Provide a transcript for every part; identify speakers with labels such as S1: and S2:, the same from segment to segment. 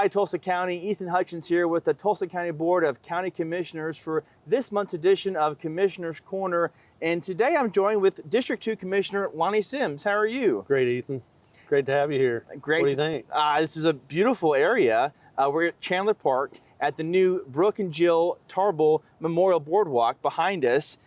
S1: Hi, Tulsa County. Ethan Hutchins here with the Tulsa County Board of County Commissioners for this month's edition of Commissioner's Corner. And today I'm joined with District 2 Commissioner Lonnie Sims. How are you?
S2: Great, Ethan. Great to have you here.
S1: Great.
S2: What do you think?
S1: This is a beautiful area. We're at Chandler Park at the new Brooke and Jill Tarble Memorial Boardwalk behind us.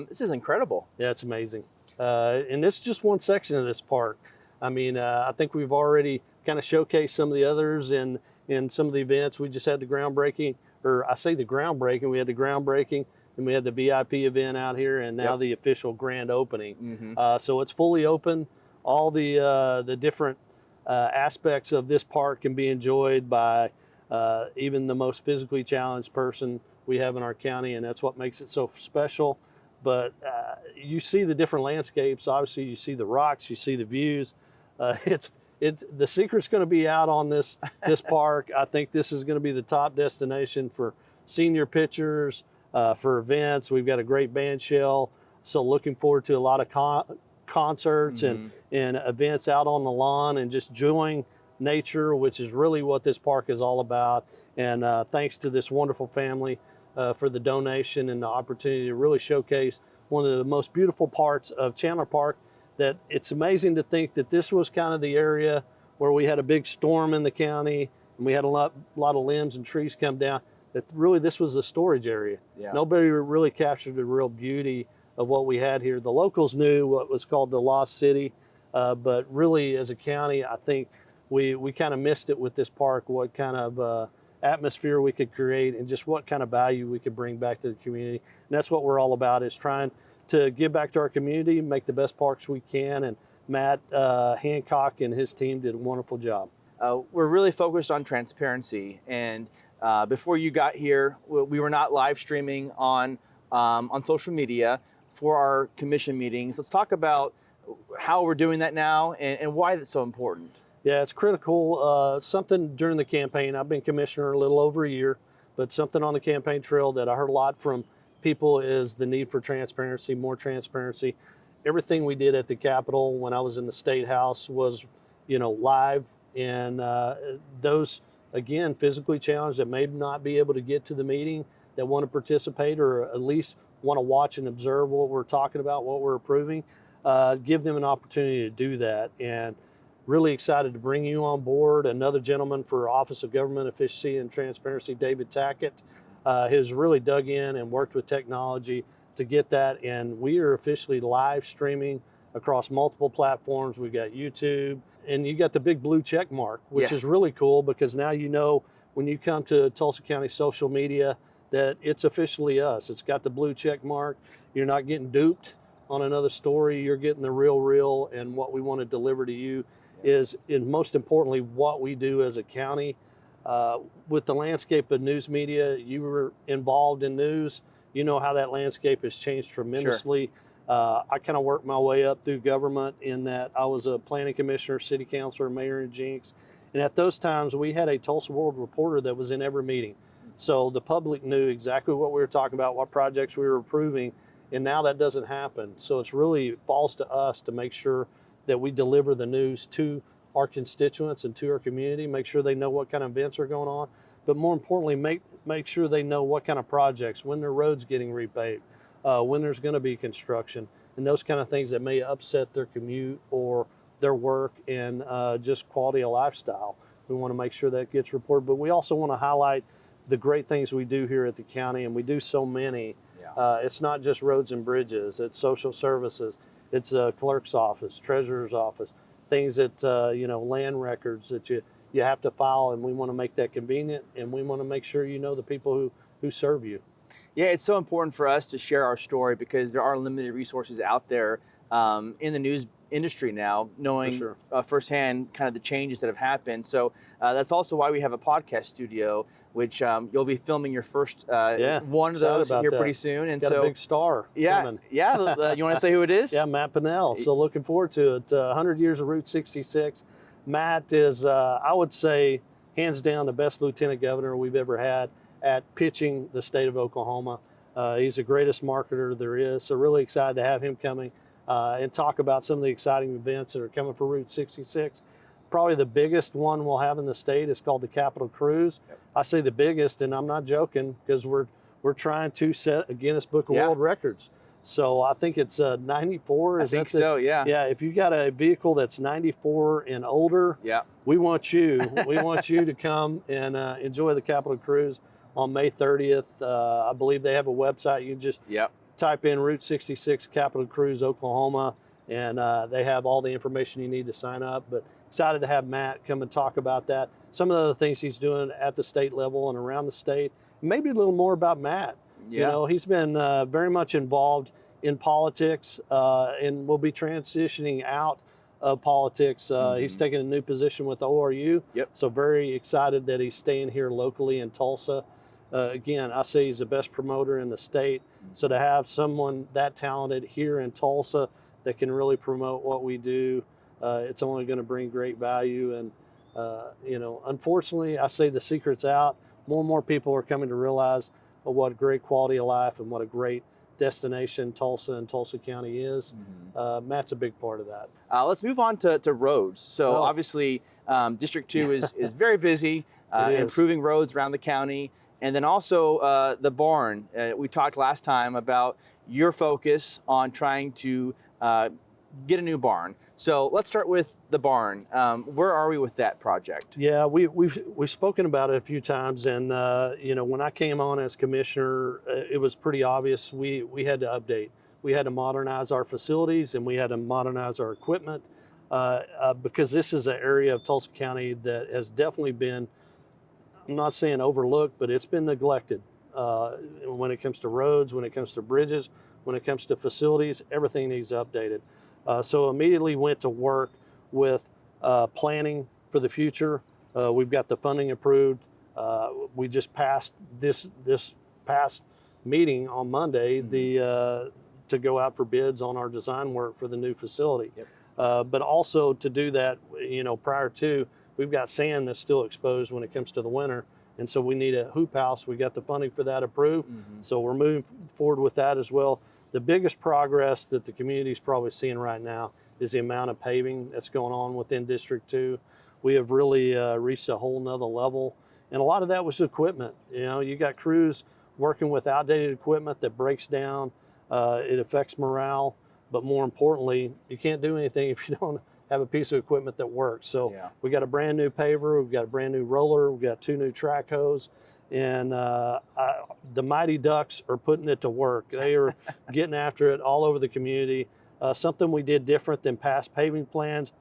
S1: This is incredible.
S2: Yeah, it's amazing. And this is just one section of this park. I mean, I think we've already kind of showcased some of the others in some of the events. We just had the groundbreaking, or I say the groundbreaking, we had the groundbreaking, and we had the VIP event out here, and now the official grand opening. So it's fully open. All the different aspects of this park can be enjoyed by even the most physically challenged person we have in our county, and that's what makes it so special. But you see the different landscapes. Obviously, you see the rocks, you see the views. The secret's going to be out on this park. I think this is going to be the top destination for senior pictures, for events. We've got a great band shell, so looking forward to a lot of concerts and events out on the lawn and just enjoying nature, which is really what this park is all about. And thanks to this wonderful family for the donation and the opportunity to really showcase one of the most beautiful parts of Chandler Park. That it's amazing to think that this was kind of the area where we had a big storm in the county and we had a lot of limbs and trees come down, that really this was a storage area. Nobody really captured the real beauty of what we had here. The locals knew what was called the Lost City, but really as a county, I think we kind of missed it with this park, what kind of atmosphere we could create and just what kind of value we could bring back to the community. And that's what we're all about, is trying to give back to our community, make the best parks we can. And Matt Hancock and his team did a wonderful job.
S1: We're really focused on transparency. And before you got here, we were not live streaming on social media for our commission meetings. Let's talk about how we're doing that now and why that's so important.
S2: Yeah, it's critical. Something during the campaign, I've been commissioner a little over a year, but something on the campaign trail that I heard a lot from people is the need for transparency, more transparency. Everything we did at the Capitol when I was in the State House was, live. And those, again, physically challenged that may not be able to get to the meeting, that want to participate or at least want to watch and observe what we're talking about, what we're approving, give them an opportunity to do that. And really excited to bring you on board. Another gentleman for Office of Government Efficiency and Transparency, David Tackett, has really dug in and worked with technology to get that. And we are officially live streaming across multiple platforms. We've got YouTube, and you got the big blue check mark, which is really cool, because now when you come to Tulsa County social media that it's officially us. It's got the blue check mark. You're not getting duped on another story. You're getting the real, and what we want to deliver to you is, and most importantly, what we do as a county. With the landscape of news media, you were involved in news. You know how that landscape has changed tremendously. I kind of worked my way up through government in that I was a planning commissioner, city councilor, mayor in Jinx. And at those times, we had a Tulsa World reporter that was in every meeting. So the public knew exactly what we were talking about, what projects we were approving. And now that doesn't happen. So it's really falls to us to make sure that we deliver the news to our constituents and to our community, make sure they know what kind of events are going on, but more importantly, make sure they know what kind of projects, when their road's getting repaved, when there's going to be construction, and those kind of things that may upset their commute or their work and just quality of lifestyle. We want to make sure that gets reported, but we also want to highlight the great things we do here at the county, and we do so many. It's not just roads and bridges, it's social services, it's a clerk's office, treasurer's office, things that, land records that you have to file, and we want to make that convenient, and we want to make sure the people who serve you.
S1: Yeah, it's so important for us to share our story, because there are limited resources out there in the news industry now, knowing firsthand kind of the changes that have happened. So that's also why we have a podcast studio, which you'll be filming your first one of those here pretty soon. And
S2: got a big star coming.
S1: You want to say who it is?
S2: Yeah, Matt Pinnell. So looking forward to it. 100 years of Route 66. Matt is, I would say, hands down the best lieutenant governor we've ever had at pitching the state of Oklahoma. He's the greatest marketer there is. So really excited to have him coming and talk about some of the exciting events that are coming for Route 66. Probably the biggest one we'll have in the state is called the Capitol Cruise.
S1: Yep.
S2: I say the biggest, and I'm not joking, because we're trying to set a Guinness Book of World Records. So I think it's 94.
S1: I think so, yeah.
S2: Yeah, if you got a vehicle that's 94 and older, we want you. We want you to come and enjoy the Capitol Cruise on May 30th. I believe they have a website. You just type in Route 66 Capitol Cruise, Oklahoma, and they have all the information you need to sign up. But excited to have Matt come and talk about that. Some of the other things he's doing at the state level and around the state. Maybe a little more about Matt. You know, he's been very much involved in politics and will be transitioning out of politics. He's taking a new position with the ORU. So very excited that he's staying here locally in Tulsa. Again, I say he's the best promoter in the state. So to have someone that talented here in Tulsa that can really promote what we do, it's only going to bring great value. And, you know, unfortunately, I say the secret's out. More and more people are coming to realize what a great quality of life and what a great destination Tulsa and Tulsa County is. Matt's a big part of that.
S1: Let's move on to roads. So obviously, District 2 is very busy improving roads around the county. And then also the barn. We talked last time about your focus on trying to get a new barn. So let's start with the barn. Where are we with that project?
S2: Yeah, we've spoken about it a few times, and you know, when I came on as commissioner, it was pretty obvious we had to update. We had to modernize our facilities, and we had to modernize our equipment because this is an area of Tulsa County that has definitely been, I'm not saying overlooked, but it's been neglected when it comes to roads, when it comes to bridges, when it comes to facilities. Everything needs updated. So immediately went to work with planning for the future. We've got the funding approved. We just passed this past meeting on Monday to go out for bids on our design work for the new facility. But also to do that, you know, prior to, we've got sand that's still exposed when it comes to the winter. And so we need a hoop house. We got the funding for that approved. So we're moving forward with that as well. The biggest progress that the community is probably seeing right now is the amount of paving that's going on within District 2. We have really reached a whole nother level. And a lot of that was equipment. You know, you got crews working with outdated equipment that breaks down. It affects morale. But more importantly, you can't do anything if you don't have a piece of equipment that works. So we got a brand new paver, we've got a brand new roller, we've got 2 new track hose. And the Mighty Ducks are putting it to work. They are getting after it all over the community. Something we did different than past paving plans,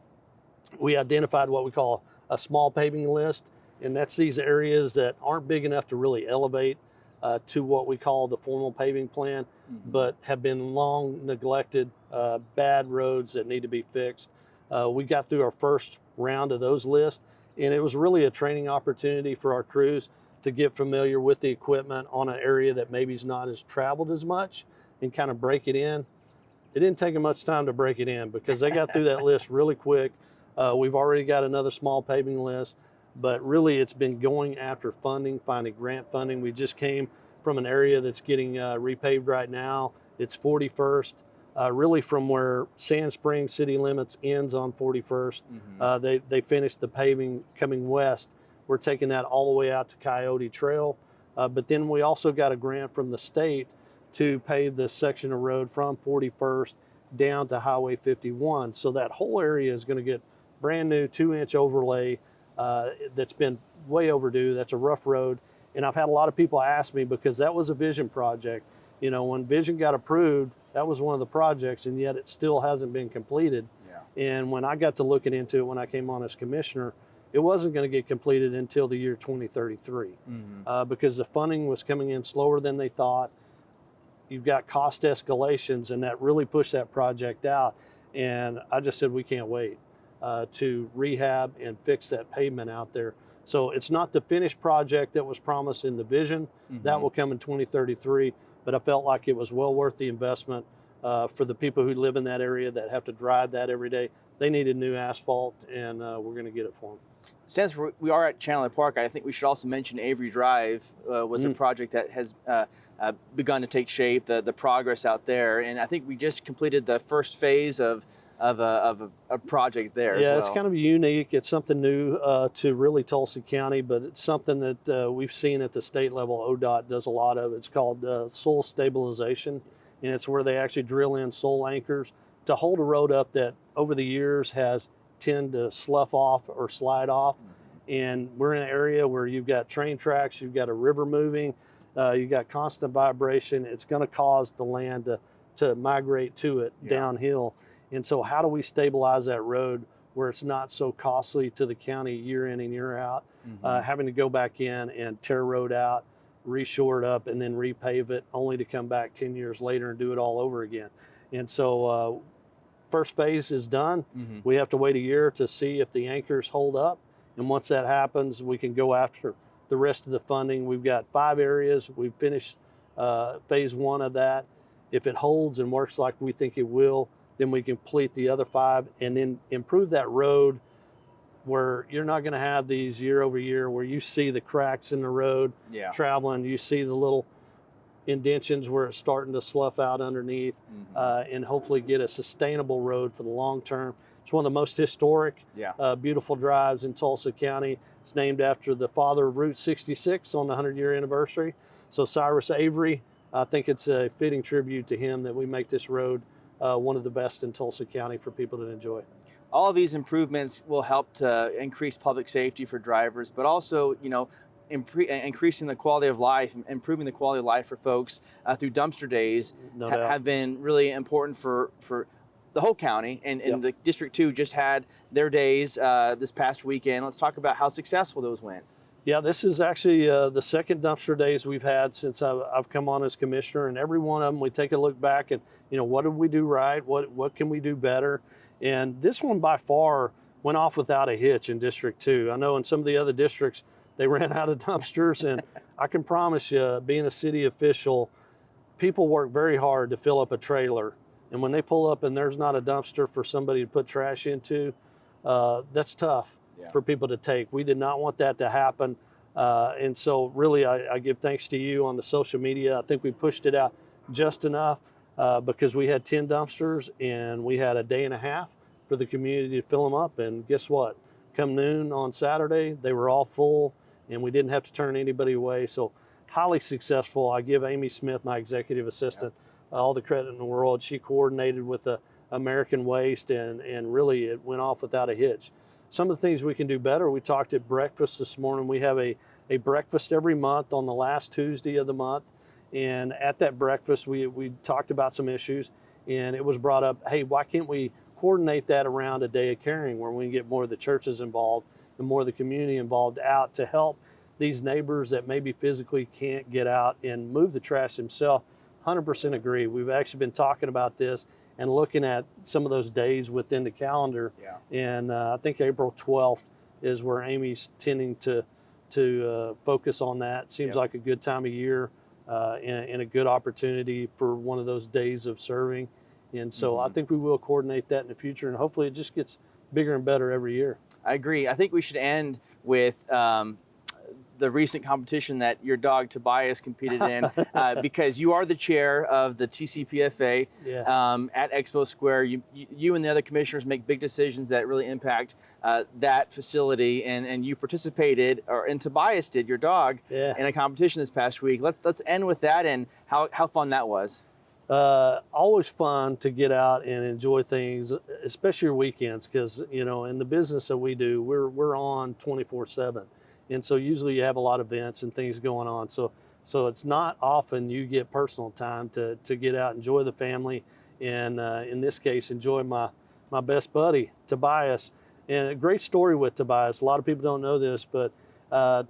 S2: we identified what we call a small paving list, and that's these areas that aren't big enough to really elevate to what we call the formal paving plan, but have been long neglected, bad roads that need to be fixed. We got through our first round of those lists, and it was really a training opportunity for our crews to get familiar with the equipment on an area that maybe is not as traveled as much and kind of break it in. It didn't take them much time to break it in because they got through that list really quick. We've already got another small paving list, but really it's been going after funding, finding grant funding. We just came from an area that's getting repaved right now. It's 41st, really from where Sand Springs city limits ends on 41st. They finished the paving coming west. We're taking that all the way out to Coyote Trail. But then we also got a grant from the state to pave this section of road from 41st down to Highway 51. So that whole area is going to get brand new 2-inch overlay that's been way overdue. That's a rough road. And I've had a lot of people ask me because that was a vision project. You know, when vision got approved, that was one of the projects, and yet it still hasn't been completed. And when I got to looking into it when I came on as commissioner, it wasn't going to get completed until the year 2033 because the funding was coming in slower than they thought. You've got cost escalations, and that really pushed that project out. And I just said, we can't wait to rehab and fix that pavement out there. So it's not the finished project that was promised in the vision. That will come in 2033, but I felt like it was well worth the investment for the people who live in that area that have to drive that every day. They needed new asphalt, and we're going to get it for them.
S1: Since we are at Chandler Park, I think we should also mention Avery Drive was a project that has begun to take shape, the progress out there. And I think we just completed the first phase of a project there.
S2: Yeah,
S1: as well.
S2: it's kind of unique. It's something new to really Tulsa County, but it's something that we've seen at the state level. ODOT does a lot of. It's called soil stabilization, and it's where they actually drill in soil anchors to hold a road up that over the years has tend to slough off or slide off. And we're in an area where you've got train tracks, you've got a river moving, you've got constant vibration. It's going to cause the land to migrate to it downhill. And so how do we stabilize that road where it's not so costly to the county year in and year out, having to go back in and tear road out, reshore it up, and then repave it, only to come back 10 years later and do it all over again. And so first phase is done. We have to wait a year to see if the anchors hold up. And once that happens, we can go after the rest of the funding. We've got 5 areas. We've finished phase 1 of that. If it holds and works like we think it will, then we complete the other 5 and then improve that road where you're not going to have these year over year where you see the cracks in the road traveling. You see the little indentions where it's starting to slough out underneath, and hopefully get a sustainable road for the long term. It's one of the most historic, beautiful drives in Tulsa County. It's named after the father of Route 66 on the 100-year anniversary. So Cyrus Avery, I think it's a fitting tribute to him that we make this road one of the best in Tulsa County for people to enjoy.
S1: All of these improvements will help to increase public safety for drivers, but also, increasing the quality of life, improving the quality of life for folks through dumpster days have been really important for the whole county. And the District 2 just had their days this past weekend. Let's talk about how successful those went.
S2: Yeah, this is actually the second dumpster days we've had since I've come on as commissioner, and every one of them we take a look back and, what did we do right? What can we do better? And this one by far went off without a hitch in District 2. I know in some of the other districts, they ran out of dumpsters, and I can promise you, being a city official, people work very hard to fill up a trailer. And when they pull up and there's not a dumpster for somebody to put trash into, that's tough for people to take. We did not want that to happen. And so really, I give thanks to you on the social media. I think we pushed it out just enough because we had 10 dumpsters and we had a day and a half for the community to fill them up. And guess what? Come noon on Saturday, they were all full and we didn't have to turn anybody away. So highly successful. I give Amy Smith, my executive assistant, all the credit in the world. She coordinated with the American Waste and really it went off without a hitch. Some of the things we can do better, we talked at breakfast this morning. We have a breakfast every month on the last Tuesday of the month. And at that breakfast, we talked about some issues and it was brought up, hey, why can't we coordinate that around a day of caring where we can get more of the churches involved and more of the community involved out to help these neighbors that maybe physically can't get out and move the trash themselves. 100% agree. We've actually been talking about this and looking at some of those days within the calendar. And I think April 12th is where Amy's tending to focus on that. Seems like a good time of year and a good opportunity for one of those days of serving. And so I think we will coordinate that in the future, and hopefully it just gets bigger and better every year.
S1: I agree. I think we should end with the recent competition that your dog Tobias competed in because you are the chair of the TCPFA at Expo Square. You and the other commissioners make big decisions that really impact that facility, and you participated, and Tobias did, your dog, in a competition this past week. Let's end with that and how fun that was.
S2: Always fun to get out and enjoy things, especially your weekends, because in the business that we do, we're on 24/7. And so usually you have a lot of events and things going on. So it's not often you get personal time to get out, enjoy the family, and in this case, enjoy my best buddy, Tobias. And a great story with Tobias. A lot of people don't know this, but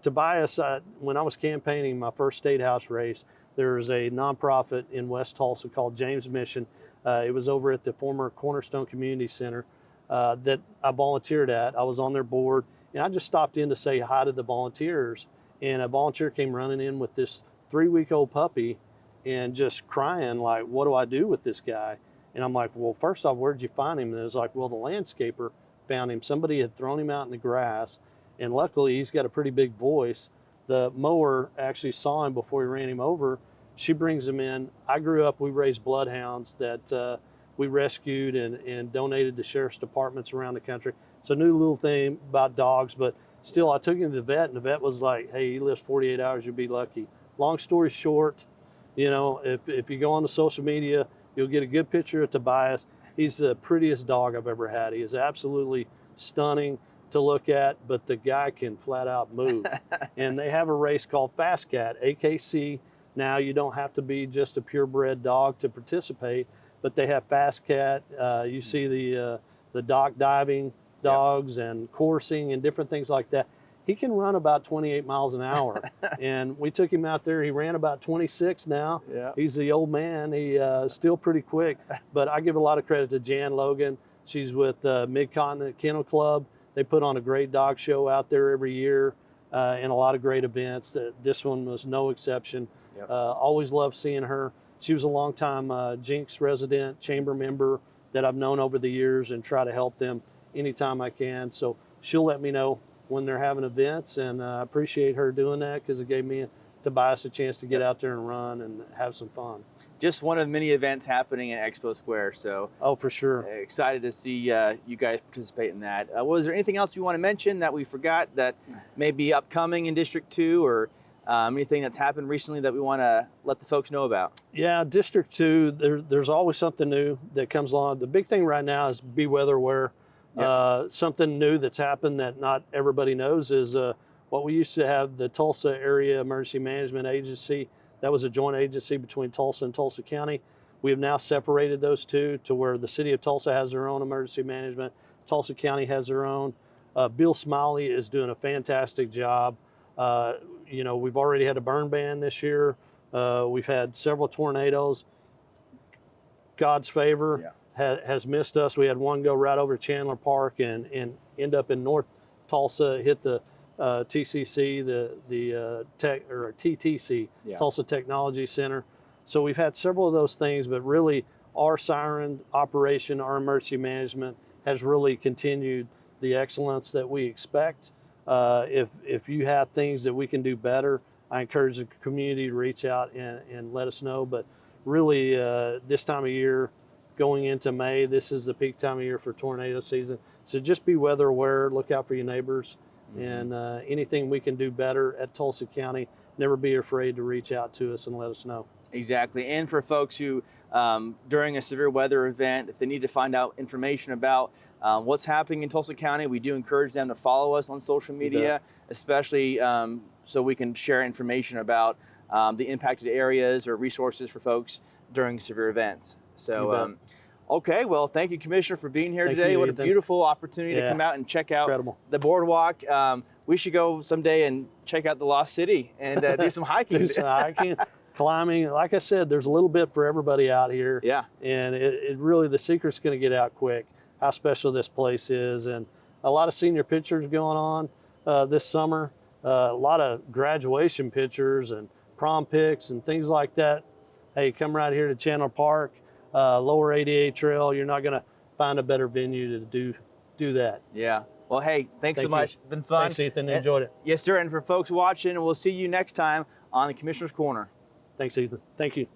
S2: Tobias, when I was campaigning my first state house race, there was a nonprofit in West Tulsa called James Mission. It was over at the former Cornerstone Community Center that I volunteered at. I was on their board. And I just stopped in to say hi to the volunteers, and a volunteer came running in with this 3-week-old puppy and just crying like, what do I do with this guy? And I'm like, well, first off, where'd you find him? And it was like, well, the landscaper found him. Somebody had thrown him out in the grass, and luckily he's got a pretty big voice. The mower actually saw him before he ran him over. She brings him in. I grew up, we raised bloodhounds that we rescued and donated to sheriff's departments around the country. It's a new little thing about dogs, but still, I took him to the vet, and the vet was like, hey, he lives 48 hours, you'll be lucky. Long story short, you know, if you go on the social media, you'll get a good picture of Tobias. He's the prettiest dog I've ever had. He is absolutely stunning to look at, but the guy can flat out move. And they have a race called Fast Cat, AKC. Now, you don't have to be just a purebred dog to participate, but they have Fast Cat. You see the dock diving dogs and coursing and different things like that. He can run about 28 miles an hour. And we took him out there. He ran about 26 now.
S1: Yeah.
S2: He's the old man. He still pretty quick. But I give a lot of credit to Jan Logan. She's with Mid-Continent Kennel Club. They put on a great dog show out there every year and a lot of great events. This one was no exception.
S1: Yep.
S2: Always loved seeing her. She was a longtime Jinx resident, chamber member that I've known over the years and try to help them anytime I can. So she'll let me know when they're having events, and I appreciate her doing that because it gave me and Tobias a chance to get out there and run and have some fun.
S1: Just one of many events happening at Expo Square, so
S2: oh, for sure.
S1: Excited to see you guys participate in that. Was there anything else you want to mention that we forgot that may be upcoming in District 2, or anything that's happened recently that we want to let the folks know about?
S2: Yeah, District 2, there's always something new that comes along. The big thing right now is be weather aware. Yep. Something new that's happened that not everybody knows is what we used to have, the Tulsa Area Emergency Management Agency. That was a joint agency between Tulsa and Tulsa County. We have now separated those two to where the city of Tulsa has their own emergency management. Tulsa County has their own. Bill Smiley is doing a fantastic job. You know, we've already had a burn ban this year. We've had several tornadoes. God's favor has missed us. We had one go right over Chandler Park and end up in North Tulsa, hit the TCC, the tech or TTC, Tulsa Technology Center. So we've had several of those things, but really our siren operation, our emergency management has really continued the excellence that we expect. If you have things that we can do better, I encourage the community to reach out and let us know. But really, this time of year, going into May, this is the peak time of year for tornado season. So just be weather aware, look out for your neighbors, and anything we can do better at Tulsa County, never be afraid to reach out to us and let us know.
S1: Exactly. And for folks who, during a severe weather event, if they need to find out information about what's happening in Tulsa County, we do encourage them to follow us on social media, especially so we can share information about the impacted areas or resources for folks during severe events. So, okay, well, thank you, Commissioner, for being here today. What a beautiful opportunity to come out and check out the boardwalk. We should go someday and check out the Lost City and do some hiking.
S2: Do some hiking, climbing. Like I said, there's a little bit for everybody out here.
S1: Yeah.
S2: And it really, the secret's going to get out quick, how special this place is. And a lot of senior pictures going on this summer, a lot of graduation pictures and prom pics and things like that. Hey, come right here to Chandler Park, Lower 88 Trail. You're not going to find a better venue to do that.
S1: Yeah. Well, hey, thanks so much. It's been fun.
S2: Thanks, Ethan. Enjoyed it.
S1: Yes, sir. And for folks watching, we'll see you next time on the Commissioner's Corner.
S2: Thanks, Ethan. Thank you.